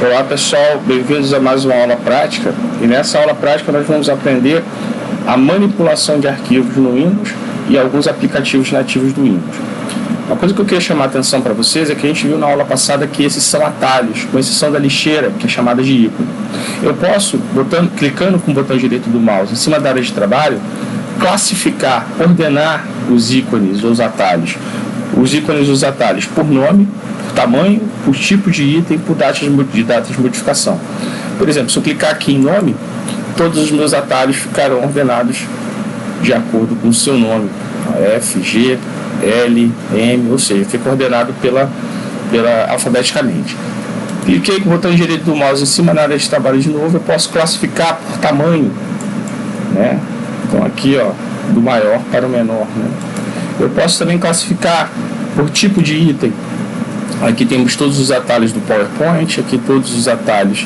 Olá pessoal, bem-vindos a mais uma aula prática. E nessa aula prática nós vamos aprender a manipulação de arquivos no Windows e alguns aplicativos nativos do Windows. Uma coisa que eu queria chamar a atenção para vocês é que a gente viu na aula passada que esses são atalhos, com exceção da lixeira, que é chamada de ícone. Eu posso, clicando com o botão direito do mouse em cima da área de trabalho, classificar, ordenar os ícones ou os atalhos. Os ícones e os atalhos por nome, por tamanho, por tipo de item, por data de modificação. Por exemplo, se eu clicar aqui em nome, todos os meus atalhos ficarão ordenados de acordo com o seu nome. F, G, L, M, ou seja, fica ordenado alfabeticamente. Cliquei com o botão direito do mouse em cima na área de trabalho de novo, eu posso classificar por tamanho, né? Então aqui, ó, do maior para o menor, né? Eu posso também classificar por tipo de item. Aqui temos todos os atalhos do PowerPoint, aqui todos os atalhos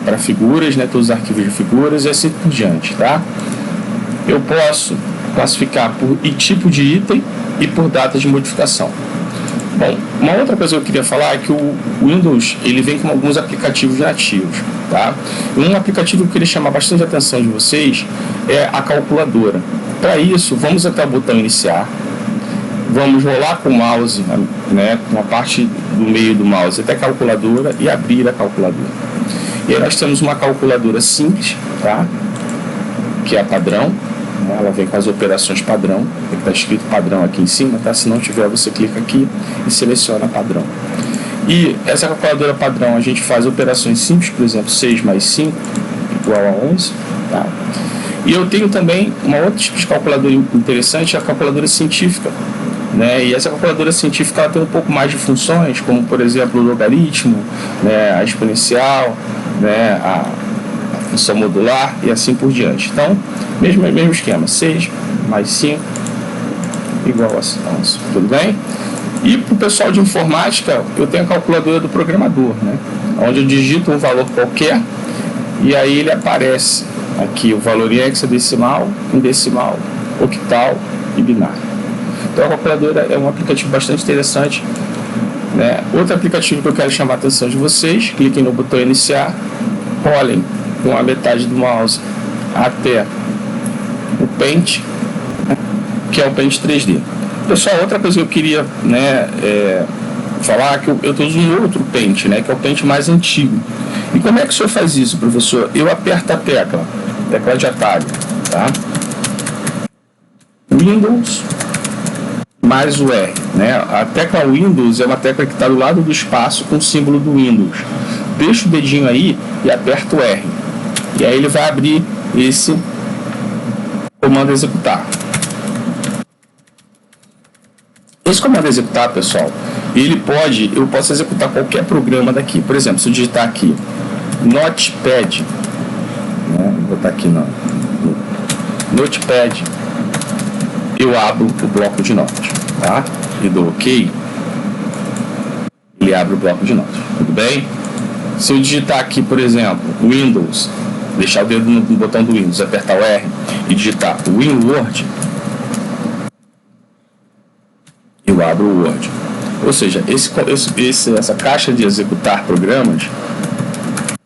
para figuras, né, todos os arquivos de figuras e assim por diante, tá? Eu posso classificar por tipo de item e por data de modificação. Bom, uma outra coisa que eu queria falar é que o Windows ele vem com alguns aplicativos nativos, tá? Um aplicativo que eu queria chamar bastante a atenção de vocês é a calculadora. Para isso, vamos até o botão iniciar. Vamos rolar com o mouse, né, com a parte do meio do mouse até a calculadora e abrir a calculadora. E aí nós temos uma calculadora simples, tá? Que é a padrão, né? Ela vem com as operações padrão, está escrito padrão aqui em cima, tá? Se não tiver, você clica aqui e seleciona padrão. E essa calculadora padrão, a gente faz operações simples, por exemplo, 6 mais 5 igual a 11, tá? E eu tenho também uma outra tipo de calculadora interessante, a calculadora científica. Né? E essa calculadora científica ela tem um pouco mais de funções, como por exemplo o logaritmo, né? A exponencial, né? A função modular e assim por diante. Então, mesmo esquema, 6 mais 5 igual a 11, tudo bem? E para o pessoal de informática, eu tenho a calculadora do programador, né? Onde eu digito um valor qualquer e aí ele aparece aqui o valor em hexadecimal, em decimal, octal e binário. Então a calculadora é um aplicativo bastante interessante, né? Outro aplicativo que eu quero chamar a atenção de vocês, cliquem no botão iniciar, rolem com a metade do mouse até o Paint, que é o Paint 3D. Pessoal, outra coisa que eu queria, né, falar que eu estou usando um outro Paint, né, que é o Paint mais antigo. E como é que o senhor faz isso, professor? Eu aperto a tecla de atalho, tá? Windows mais o R, né? A tecla Windows é uma tecla que está do lado do espaço com o símbolo do Windows. Deixa o dedinho aí e aperta o R. E aí ele vai abrir esse comando executar. Esse comando executar, pessoal, eu posso executar qualquer programa daqui. Por exemplo, se eu digitar aqui Notepad, né? Vou botar aqui no Notepad, eu abro o bloco de notas, tá? E dou OK, ele abre o bloco de notas, tudo bem? Se eu digitar aqui, por exemplo, Windows, deixar o dedo no botão do Windows, apertar o R e digitar WinWord, eu abro o Word. Ou seja, essa caixa de executar programas,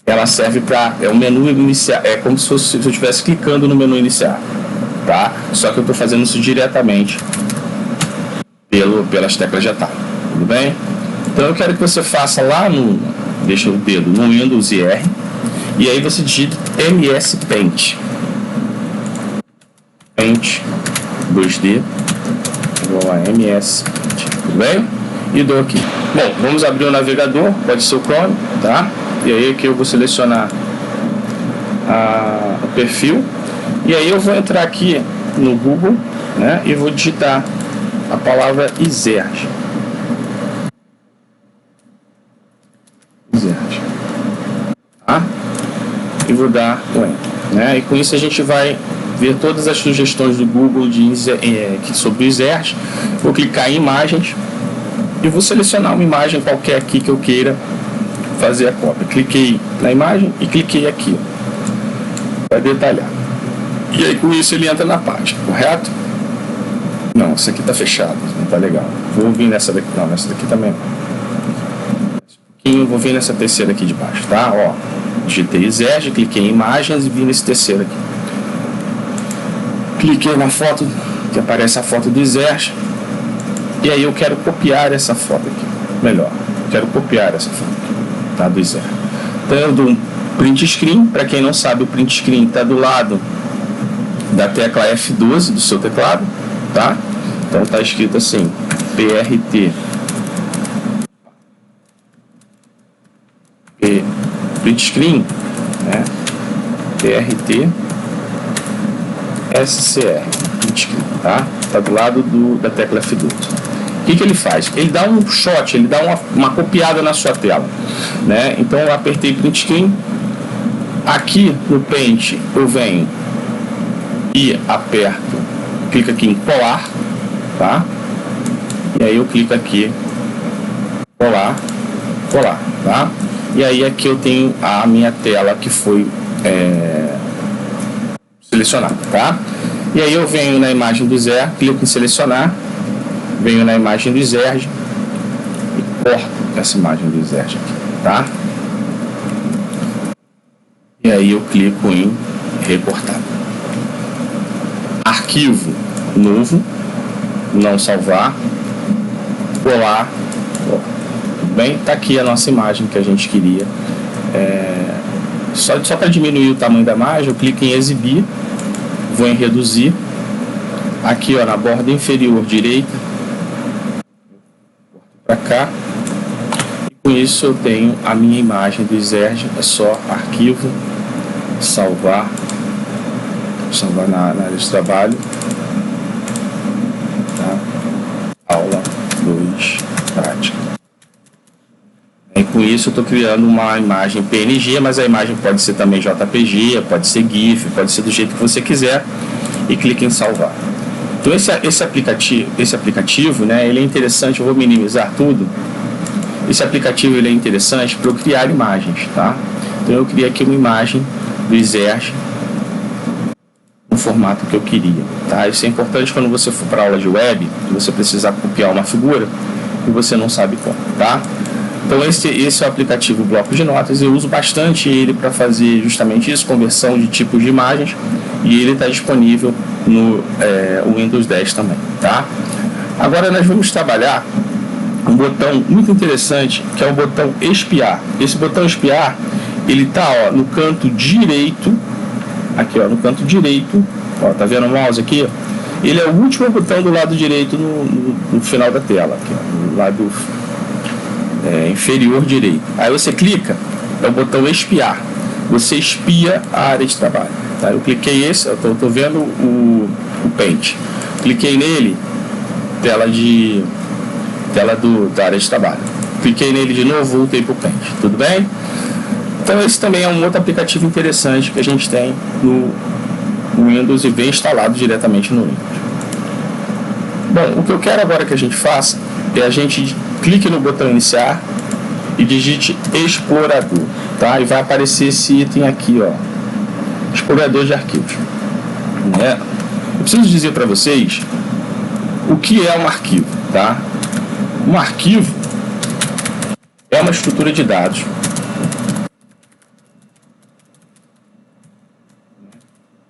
ela serve para, o menu iniciar, é como se eu estivesse clicando no menu iniciar, tá? Só que eu estou fazendo isso diretamente pelas teclas de atalho, tudo bem? Então eu quero que você faça lá deixa o dedo no Windows e R, e aí você digita MS Paint 2D igual a MS Paint, tudo bem? E dou aqui. Bom, vamos abrir o navegador, pode ser o Chrome, tá? E aí aqui eu vou selecionar o perfil, e aí eu vou entrar aqui no Google, né? E vou digitar a palavra Izerge. Tá? E vou dar o Enter, né? E com isso a gente vai ver todas as sugestões do Google sobre o Izerge. Vou clicar em imagens e vou selecionar uma imagem qualquer aqui que eu queira fazer a cópia. Cliquei na imagem e cliquei aqui para detalhar. E aí com isso ele entra na página, correto? Não, essa aqui está fechada, não está legal. Vou vir nessa daqui, não, nessa daqui também. Eu vou vir nessa terceira aqui de baixo, tá? Ó, digitei Exerge, cliquei em imagens e vim nesse terceiro aqui. Cliquei na foto, que aparece a foto do Exerge. E aí eu quero copiar essa foto aqui. Melhor, quero copiar essa foto aqui, tá? Do Exerge. Então eu dou um print screen. Para quem não sabe, o print screen está do lado da tecla F12 do seu teclado, tá? Então está escrito assim, PRT. Print screen, né? PRT SCR, print screen, tá? Tá do lado da tecla F12. O que ele faz? Ele dá um shot, ele dá uma copiada na sua tela, né? Então eu apertei print screen. Aqui no Paint eu venho e aperto, clico aqui em colar, tá? E aí eu clico aqui, colar, tá? E aí aqui eu tenho a minha tela que foi selecionada, tá? E aí eu venho na imagem do Exerge, clico em selecionar, venho na imagem do Exerge e corto essa imagem do Exerge aqui, tá? E aí eu clico em recortar. Arquivo novo, não salvar, colar. Tudo bem? Tá aqui a nossa imagem que a gente queria. Só para diminuir o tamanho da imagem, eu clico em exibir, vou em reduzir. Aqui, ó, na borda inferior direita, para cá. E com isso eu tenho a minha imagem do Exerge. É só arquivo, salvar na área de trabalho, tá? Aula 2, prática. E com isso eu estou criando uma imagem PNG, mas a imagem pode ser também JPG, pode ser GIF, pode ser do jeito que você quiser, e clique em salvar. Então esse aplicativo, né, ele é interessante. Eu vou minimizar tudo. Esse aplicativo ele é interessante para eu criar imagens, tá? Então eu criei aqui uma imagem do Exerge no formato que eu queria, tá? Isso é importante quando você for para aula de web, e você precisar copiar uma figura e você não sabe como, tá? Então esse é o aplicativo Bloco de Notas. Eu uso bastante ele para fazer justamente isso, conversão de tipos de imagens, e ele está disponível no Windows 10 também, tá? Agora nós vamos trabalhar um botão muito interessante, que é o botão espiar. Esse botão espiar, ele tá, ó, no canto direito, aqui, ó, no canto direito, ó, tá vendo o mouse aqui? Ele é o último botão do lado direito no final da tela, aqui, ó, no lado inferior direito. Aí você clica, é o botão espiar. Você espia a área de trabalho, tá? Eu cliquei eu tô vendo o Paint. Cliquei nele, da área de trabalho. Cliquei nele de novo, voltei para o Paint. Tudo bem? Então esse também é um outro aplicativo interessante que a gente tem no Windows e vem instalado diretamente no Windows. Bom, o que eu quero agora que a gente faça é a gente clique no botão iniciar e digite explorador, tá? E vai aparecer esse item aqui, ó, explorador de arquivos. Eu preciso dizer para vocês o que é um arquivo, tá? Um arquivo é uma estrutura de dados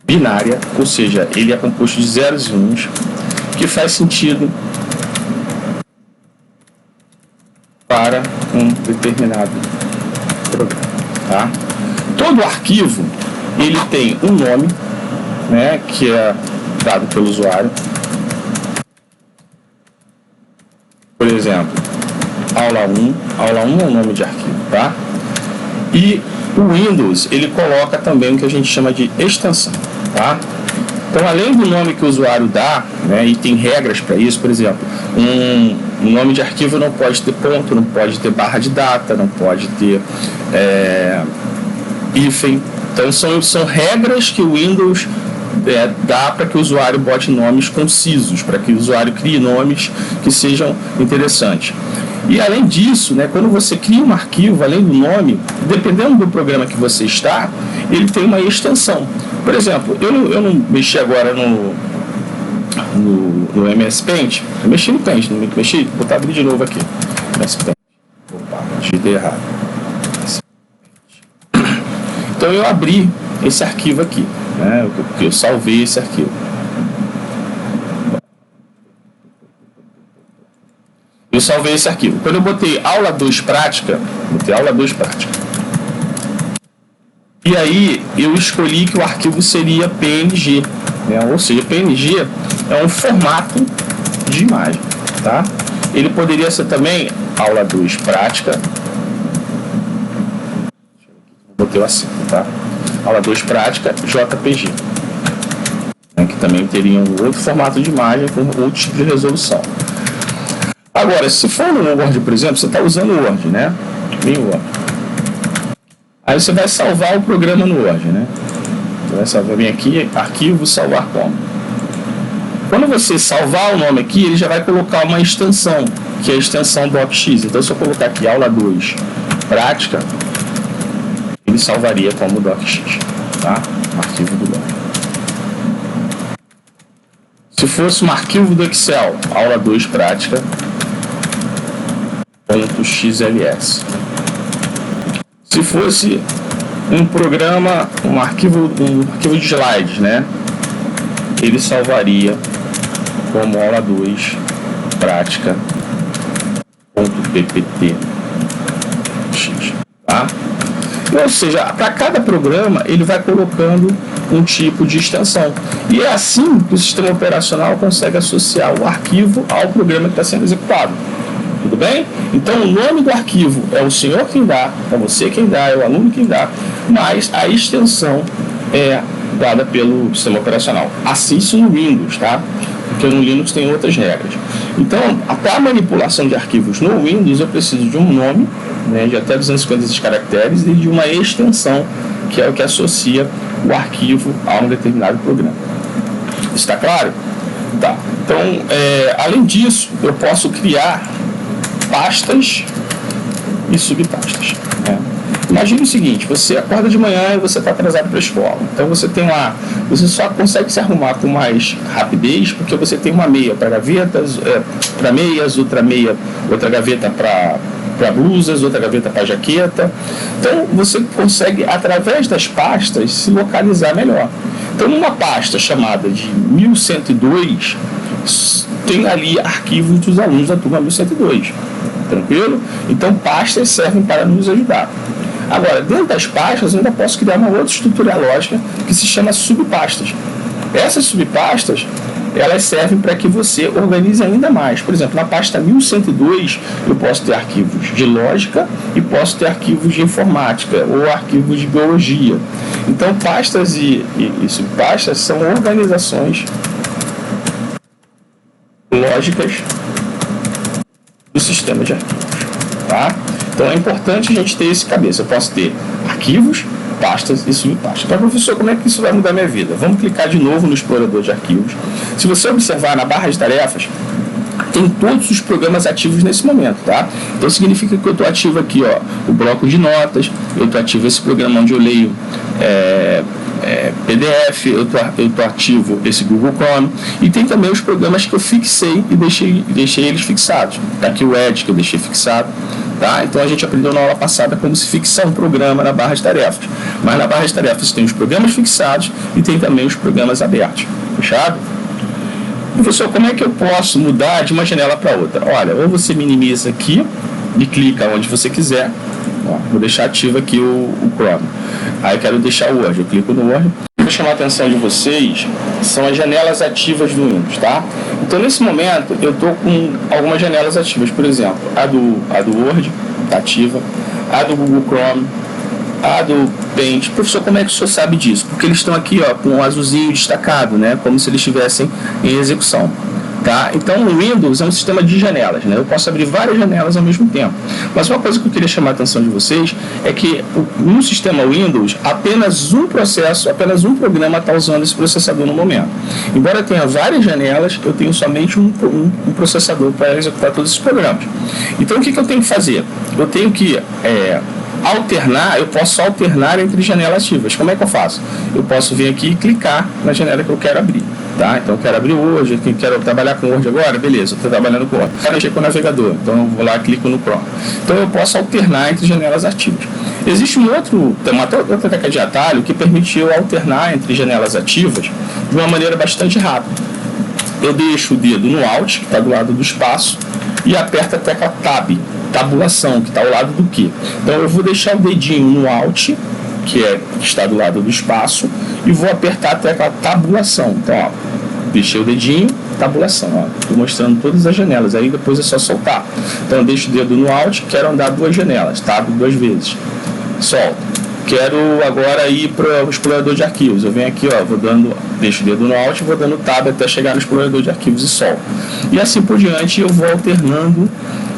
binária, ou seja, ele é composto de zeros e uns, que faz sentido para um determinado programa, tá? Todo arquivo ele tem um nome, né, que é dado pelo usuário. Por exemplo, aula 1 é o nome de arquivo, tá? E o Windows, ele coloca também o que a gente chama de extensão, tá? Então, além do nome que o usuário dá, né, e tem regras para isso, por exemplo, um nome de arquivo não pode ter ponto, não pode ter barra de data, não pode ter hífen. Então, são regras que o Windows dá para que o usuário bote nomes concisos, para que o usuário crie nomes que sejam interessantes. E além disso, né, quando você cria um arquivo, além do nome, dependendo do programa que você está, ele tem uma extensão. Por exemplo, eu não mexi agora no MS Paint, eu mexi no Paint, não mexi, vou botar abrir de novo aqui. MS Paint. Opa, digitei errado. Então eu abri esse arquivo aqui, né? Eu salvei esse arquivo. Eu salvei esse arquivo. Quando eu botei aula 2 prática, e aí eu escolhi que o arquivo seria PNG, né? Ou seja, PNG é um formato de imagem, tá? Ele poderia ser também aula 2 prática. Botei o acento, tá? Aula 2 prática, JPG. Né? Que também teria um outro formato de imagem com outro tipo de resolução. Agora, se for no Word, por exemplo, você está usando o Word, né? Vem o Word. Aí você vai salvar o programa no Word, né? Você vai salvar, vem aqui, arquivo, salvar como. Quando você salvar o nome aqui, ele já vai colocar uma extensão, que é a extensão docx. Então, se eu colocar aqui aula 2 prática, ele salvaria como docx, tá? Arquivo do Word. Se fosse um arquivo do Excel, aula 2 prática, .xls. Se fosse um programa, um arquivo de slides, né? Ele salvaria como aula 2 prática .ppt, tá? Ou seja, para cada programa ele vai colocando um tipo de extensão. E é assim que o sistema operacional consegue associar o arquivo ao programa que está sendo executado. Tudo bem? Então o nome do arquivo é o senhor quem dá, é você quem dá, é o aluno quem dá, mas a extensão é dada pelo sistema operacional. Assim isso no Windows, tá? Porque no Linux tem outras regras. Então, para a manipulação de arquivos no Windows, eu preciso de um nome, né, de até 256 caracteres, e de uma extensão, que é o que associa o arquivo a um determinado programa. Está claro? Tá. Então, além disso, eu posso criar pastas e subpastas, né? Imagine o seguinte: você acorda de manhã e você está atrasado para a escola. Então você só consegue se arrumar com mais rapidez porque você tem uma meia para gavetas, para meias, outra gaveta para blusas, outra gaveta para jaqueta. Então você consegue, através das pastas, se localizar melhor. Então numa pasta chamada de 1102, tem ali arquivos dos alunos da turma 1102. Tranquilo? Então pastas servem para nos ajudar. Agora, dentro das pastas, eu ainda posso criar uma outra estrutura lógica que se chama subpastas. Essas subpastas, elas servem para que você organize ainda mais. Por exemplo, na pasta 1102, eu posso ter arquivos de lógica e posso ter arquivos de informática ou arquivos de biologia. Então, pastas e subpastas são organizações lógicas do sistema de arquivos, tá? Então é importante a gente ter isso em cabeça. Eu posso ter arquivos, pastas e subpastas. Então, professor, como é que isso vai mudar a minha vida? Vamos clicar de novo no explorador de arquivos. Se você observar na barra de tarefas, tem todos os programas ativos nesse momento, tá? Então significa que eu estou ativo aqui, ó, o bloco de notas, eu estou ativo esse programa onde eu leio PDF, eu estou ativo esse Google Chrome, e tem também os programas que eu fixei e deixei eles fixados. Tá aqui o Edge que eu deixei fixado, tá? Então a gente aprendeu na aula passada como se fixar um programa na barra de tarefas. Mas na barra de tarefas tem os programas fixados e tem também os programas abertos. Fechado? Professor, como é que eu posso mudar de uma janela para outra? Olha, ou você minimiza aqui e clica onde você quiser. Ó, vou deixar ativo aqui o Chrome. Aí eu quero deixar o Word. Eu clico no Word. Vou chamar a atenção de vocês, são as janelas ativas do Windows, tá? Então, nesse momento, eu estou com algumas janelas ativas. Por exemplo, a do Word está ativa, a do Google Chrome, a do Paint. Professor, como é que o senhor sabe disso? Porque eles estão aqui, ó, com um azulzinho destacado, né? Como se eles estivessem em execução. Tá? Então o Windows é um sistema de janelas, né? Eu posso abrir várias janelas ao mesmo tempo. Mas uma coisa que eu queria chamar a atenção de vocês é que no sistema Windows apenas um programa está usando esse processador no momento. Embora tenha várias janelas, eu tenho somente um processador para executar todos esses programas. Então o que eu tenho que fazer? Eu tenho que eu posso alternar entre janelas ativas. Como é que eu faço? Eu posso vir aqui e clicar na janela que eu quero abrir. Tá? Então eu quero abrir o Word, quero trabalhar com o Word agora, beleza, estou trabalhando com o Word. Quero mexer com o navegador, então eu vou lá e clico no Chrome. Então eu posso alternar entre janelas ativas. Existe uma outra técnica de atalho que permite eu alternar entre janelas ativas de uma maneira bastante rápida. Eu deixo o dedo no Alt, que está do lado do espaço, e aperto a tecla Tab, tabulação, que está ao lado do Q. Então eu vou deixar o dedinho no Alt, que está do lado do espaço, e vou apertar a tecla tabulação. Então, ó, deixei o dedinho, tabulação. Estou mostrando todas as janelas, aí depois é só soltar. Então eu deixo o dedo no Alt, quero andar 2 janelas, tab 2 vezes. Solto. Quero agora ir para o explorador de arquivos. Eu venho aqui, ó, deixo o dedo no Alt, vou dando Tab até chegar no explorador de arquivos e solto. E assim por diante eu vou alternando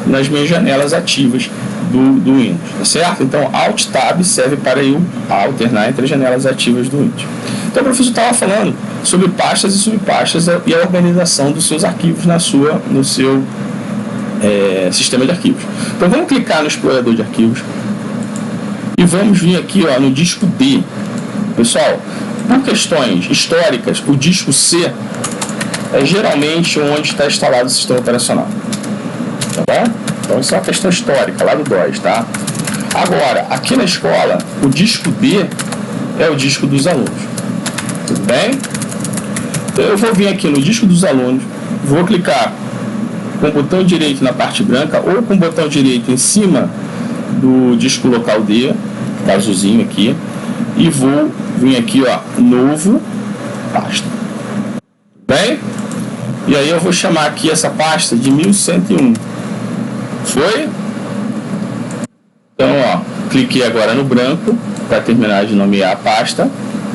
nas minhas janelas ativas do Windows, tá certo? Então Alt Tab serve para eu alternar entre as janelas ativas do Windows. Então o professor estava falando sobre pastas e subpastas e a organização dos seus arquivos no seu sistema de arquivos. Então vamos clicar no explorador de arquivos e vamos vir aqui, ó, no disco D. Pessoal, por questões históricas, o disco C é geralmente onde está instalado o sistema operacional. Tá bom? Então isso é uma questão histórica, lá do DOS, tá? Agora, aqui na escola, o disco D é o disco dos alunos. Tudo bem? Então eu vou vir aqui no disco dos alunos, vou clicar com o botão direito na parte branca ou com o botão direito em cima do disco local D, tá azulzinho aqui, e vou vir aqui, ó, novo pasta. Bem? E aí eu vou chamar aqui essa pasta de 1101. Foi? Então, ó, cliquei agora no branco para terminar de nomear a pasta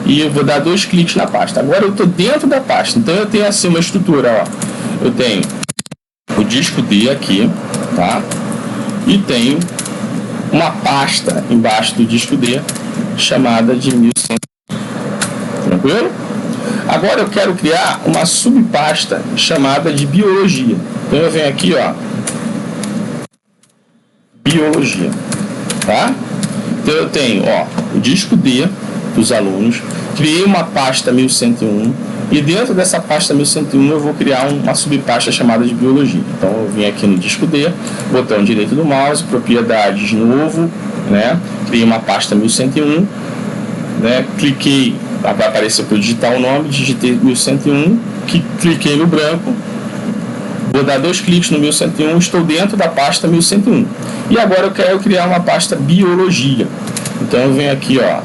e eu vou dar 2 cliques na pasta. Agora eu estou dentro da pasta, então eu tenho assim uma estrutura, ó. Eu tenho o disco D aqui, tá? E tenho uma pasta embaixo do disco D chamada de 1100. Tranquilo? Agora eu quero criar uma subpasta chamada de biologia. Então eu venho aqui, ó, biologia, tá? Então eu tenho, ó, o disco D dos alunos, criei uma pasta 1101 e dentro dessa pasta 1101 eu vou criar uma subpasta chamada de biologia. Então eu vim aqui no disco D, botão direito do mouse, propriedades, novo, né? Criei uma pasta 1101, né? Cliquei, vai aparecer para eu digitar o nome, digitei 1101, cliquei no branco, vou dar 2 cliques no 1101, estou dentro da pasta 1101. E agora eu quero criar uma pasta biologia. Então eu venho aqui, ó,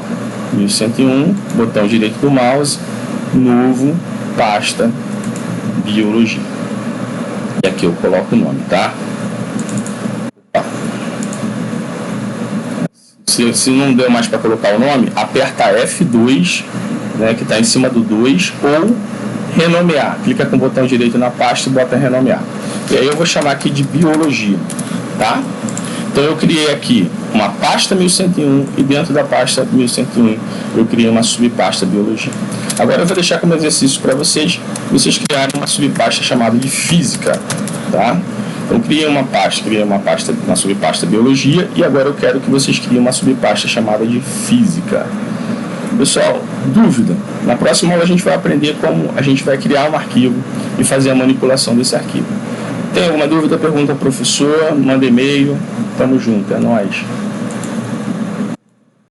1101, botão direito do mouse, novo, pasta biologia. E aqui eu coloco o nome, tá? Se não deu mais para colocar o nome, aperta F2, né, que está em cima do 2, ou renomear. Clica com o botão direito na pasta e bota renomear. E aí eu vou chamar aqui de biologia, tá? Então eu criei aqui uma pasta 1101 e dentro da pasta 1101 eu criei uma subpasta biologia. Agora eu vou deixar como exercício para vocês criarem uma subpasta chamada de física, tá? Então criei uma subpasta biologia e agora eu quero que vocês criem uma subpasta chamada de física. Pessoal, dúvida? Na próxima aula a gente vai aprender como a gente vai criar um arquivo e fazer a manipulação desse arquivo. Tem alguma dúvida? Pergunta ao professor, manda e-mail. Tamo junto, é nóis.